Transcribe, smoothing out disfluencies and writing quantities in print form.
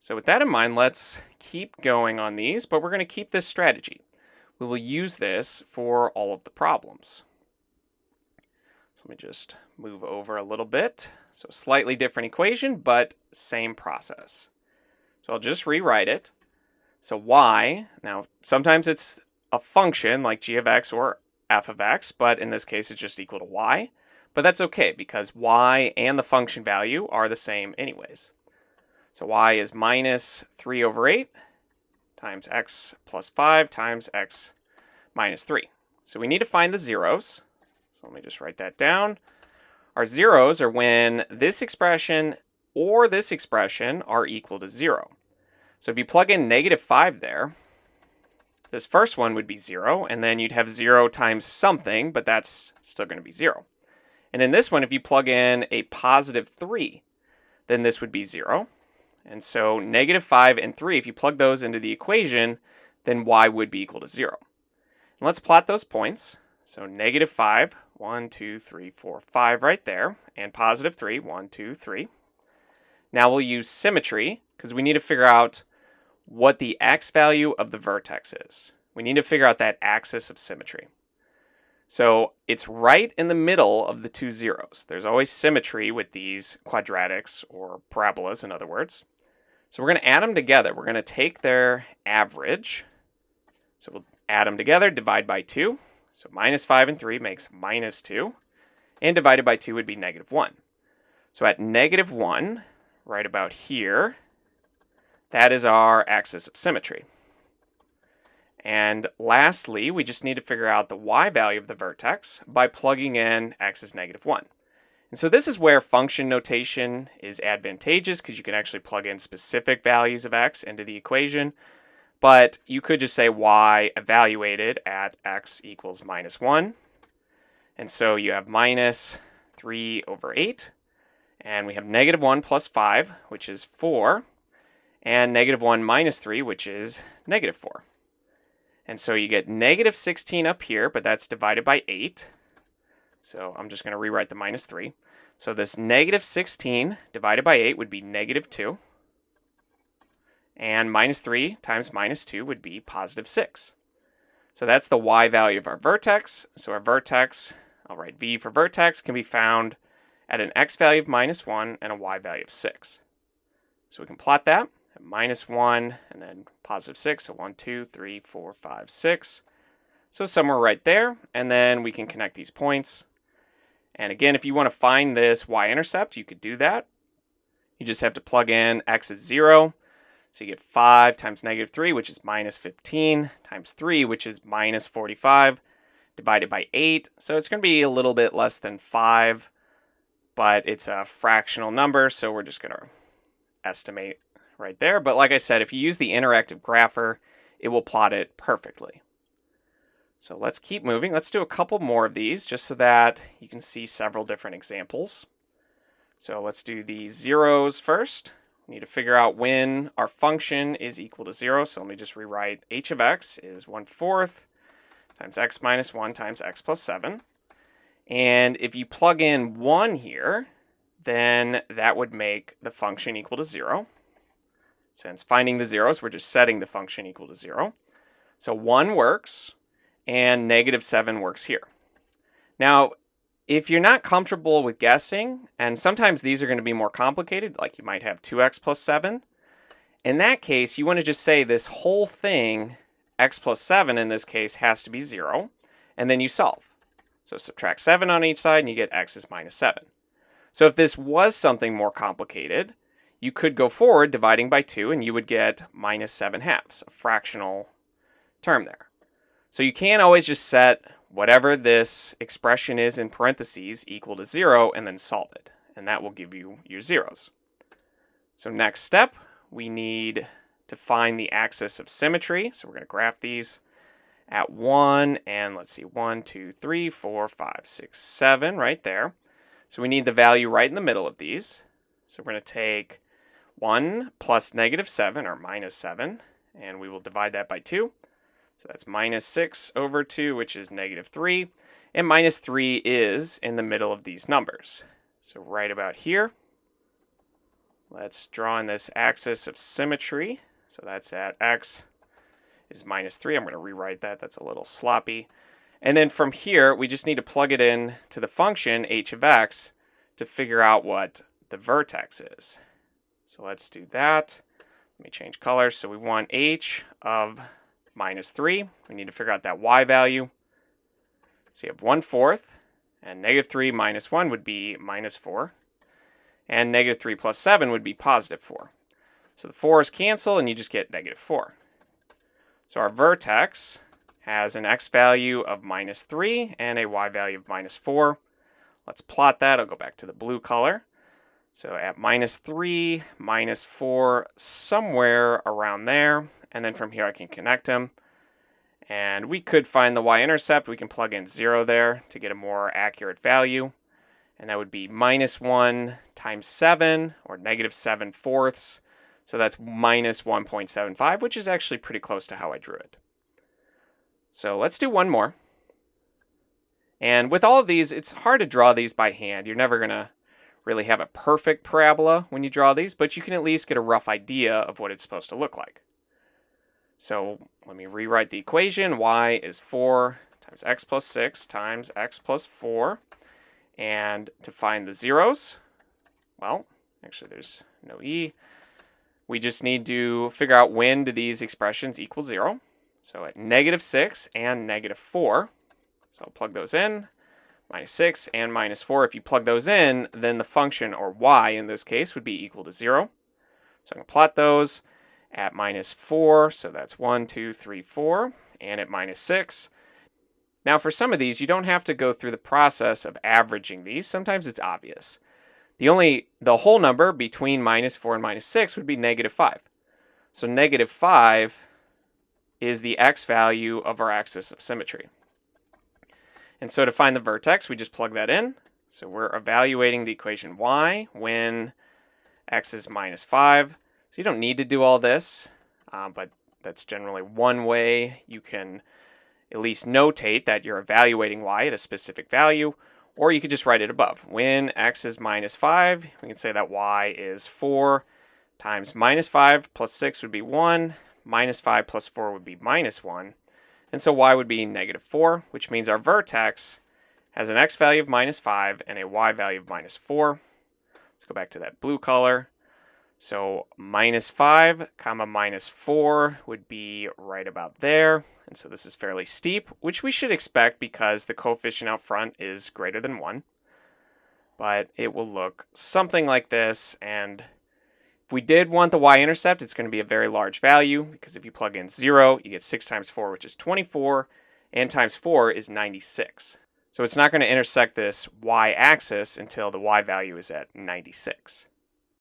So with that in mind, let's keep going on these, but we're going to keep this strategy. We will use this for all of the problems. So let me just move over a little bit. So slightly different equation, but same process. So I'll just rewrite it. So y, now sometimes it's a function like g of x or f of x, but in this case it's just equal to y. But that's okay because y and the function value are the same anyways. So y is minus 3 over 8 times x plus 5 times x minus 3. So we need to find the zeros. So let me just write that down. Our zeros are when this expression or this expression are equal to 0. So if you plug in negative 5 there, this first one would be 0, and then you'd have 0 times something, but that's still going to be 0. And in this one, if you plug in a positive 3, then this would be 0. And so negative 5 and 3, if you plug those into the equation, then y would be equal to 0. And let's plot those points. So negative 5, 1, 2, 3, 4, 5 right there, and positive 3, 1, 2, 3. Now we'll use symmetry because we need to figure out what the x value of the vertex is. We need to figure out that axis of symmetry. So it's right in the middle of the two zeros. There's always symmetry with these quadratics, or parabolas in other words. So we're going to add them together. We're going to take their average. So we'll add them together, divide by 2. So minus 5 and 3 makes minus 2. And divided by 2 would be negative 1. So at negative 1, right about here, that is our axis of symmetry. And lastly, we just need to figure out the y value of the vertex by plugging in x is negative 1. And so this is where function notation is advantageous because you can actually plug in specific values of x into the equation. But you could just say y evaluated at x equals minus 1. And so you have minus 3 over 8. And we have negative 1 plus 5, which is 4. And negative 1 minus 3, which is negative 4. And so you get negative 16 up here, but that's divided by 8. So I'm just going to rewrite the minus 3. So this negative 16 divided by 8 would be negative 2. And minus 3 times minus 2 would be positive 6. So that's the y value of our vertex. So our vertex, I'll write v for vertex, can be found at an x value of minus 1 and a y value of 6. So we can plot that at minus 1 and then positive 6. So 1, 2, 3, 4, 5, 6. So somewhere right there. And then we can connect these points. And again, if you want to find this y-intercept, you could do that. You just have to plug in x is 0. So you get 5 times negative 3, which is minus 15, times 3, which is minus 45, divided by 8. So it's going to be a little bit less than 5, but it's a fractional number, so we're just going to estimate right there. But like I said, if you use the interactive grapher, it will plot it perfectly. So let's keep moving. Let's do a couple more of these just so that you can see several different examples. So let's do the zeros first. We need to figure out when our function is equal to 0. So let me just rewrite h of x is 1/4 times x minus 1 times x plus 7. And if you plug in 1 here, then that would make the function equal to 0. Since finding the zeros, we're just setting the function equal to 0. So 1 works, and negative 7 works here. Now, if you're not comfortable with guessing, and sometimes these are going to be more complicated, like you might have 2x plus 7, in that case, you want to just say this whole thing, x plus 7 in this case, has to be 0, and then you solve. So subtract 7 on each side, and you get x is minus 7. So if this was something more complicated, you could go forward dividing by 2, and you would get minus 7/2, a fractional term there. So you can't always just set whatever this expression is in parentheses equal to 0 and then solve it. And that will give you your zeros. So next step, we need to find the axis of symmetry. So we're going to graph these at 1 and let's see, 1, 2, 3, 4, 5, 6, 7 right there. So we need the value right in the middle of these. So we're going to take 1 plus negative 7 or minus 7 and we will divide that by 2. So that's minus 6 over 2, which is negative 3. And minus 3 is in the middle of these numbers. So right about here. let's draw in this axis of symmetry. So that's at x is -3. I'm going to rewrite that. That's a little sloppy. And then from here, we just need to plug it in to the function h of x to figure out what the vertex is. So let's do that. Let me change colors. So we want h of -3. We need to figure out that y value. So you have 1/4, and -3 minus 1 would be -4, and -3 plus 7 would be +4. So the 4's cancel, and you just get -4. So our vertex has an x value of -3 and a y value of -4. Let's plot that. I'll go back to the blue color. So at -3, -4, somewhere around there. And then from here I can connect them. And we could find the y-intercept. We can plug in 0 there to get a more accurate value. And that would be -1 times 7, or -7/4. So that's -1.75, which is actually pretty close to how I drew it. So let's do one more. And with all of these, it's hard to draw these by hand. You're never going to really have a perfect parabola when you draw these, but you can at least get a rough idea of what it's supposed to look like. So let me rewrite the equation. Y is 4 times x plus 6 times x plus 4. And to find the zeros, well, actually there's no e. We just need to figure out when do these expressions equal 0. So at -6 and -4, so I'll plug those in, -6 and -4. If you plug those in, then the function, or y in this case, would be equal to 0. So I'm going to plot those at -4, so that's 1, 2, 3, 4, and at -6. Now for some of these, you don't have to go through the process of averaging these. Sometimes it's obvious. The whole number between -4 and -6 would be -5. So -5 is the x value of our axis of symmetry. And so to find the vertex, we just plug that in. So we're evaluating the equation y when x is -5. So you don't need to do all this, but that's generally one way you can at least notate that you're evaluating y at a specific value, or you could just write it above. When x is -5, we can say that y is 4 times -5 plus 6 would be 1, -5 plus 4 would be -1, and so y would be -4, which means our vertex has an x value of -5 and a y value of -4. Let's go back to that blue color. So -5 comma -4 would be right about there. And so this is fairly steep, which we should expect because the coefficient out front is greater than 1. But it will look something like this. And if we did want the y-intercept, it's going to be a very large value, because if you plug in 0, you get 6 times 4, which is 24, and times 4 is 96. So it's not going to intersect this y-axis until the y value is at 96.